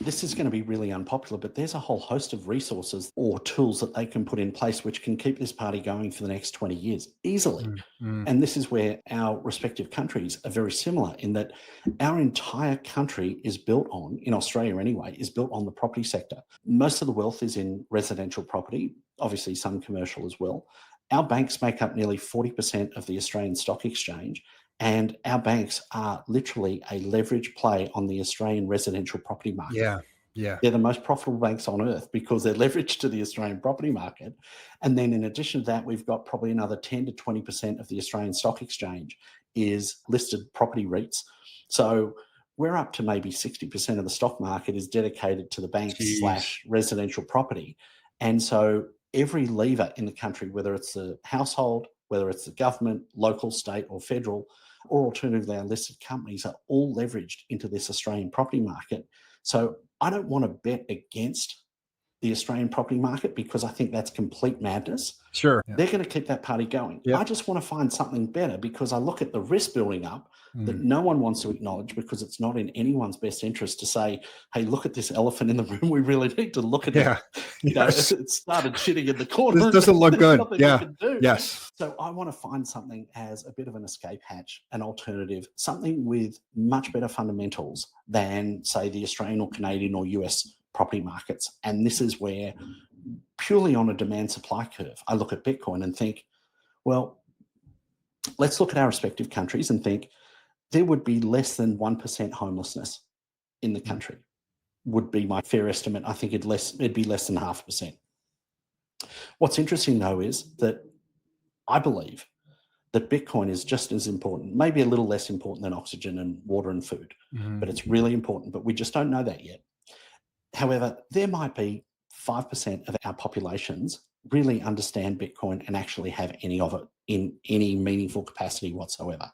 this is going to be really unpopular, but there's a whole host of resources or tools that they can put in place which can keep this party going for the next 20 years easily. Mm, mm. And this is where our respective countries are very similar in that our entire country is built on, in Australia anyway, is built on the property sector. Most of the wealth is in residential property, obviously some commercial as well. Our banks make up nearly 40% of the Australian Stock Exchange, and our banks are literally a leverage play on the Australian residential property market. Yeah. Yeah. They're the most profitable banks on earth because they're leveraged to the Australian property market. And then in addition to that, we've got probably another 10 to 20% of the Australian Stock Exchange is listed property REITs. So we're up to maybe 60% of the stock market is dedicated to the banks Jeez. / residential property. And so every lever in the country, whether it's the household, whether it's the government, local, state or federal, or alternatively our listed companies are all leveraged into this Australian property market. So I don't want to bet against the Australian property market because I think that's complete madness. Sure. Yeah. They're going to keep that party going. Yep. I just want to find something better because I look at the risk building up that Mm. no one wants to acknowledge because it's not in anyone's best interest to say, hey, look at this elephant in the room. We really need to look at Yeah. it. You know, Yes. it started shitting in the corner. This doesn't look There's good. nothing we Yeah. can do. Yes. So I want to find something as a bit of an escape hatch, an alternative, something with much better fundamentals than, say, the Australian or Canadian or US property markets. And this is where, purely on a demand supply curve, I look at Bitcoin and think, well, let's look at our respective countries and think there would be less than 1% homelessness in the country, would be my fair estimate. I think it'd be less than 0.5%. What's interesting, though, is that I believe that Bitcoin is just as important, maybe a little less important than oxygen and water and food, Mhm. but it's really important, but we just don't know that yet. However, there might be 5% of our populations really understand Bitcoin and actually have any of it in any meaningful capacity whatsoever.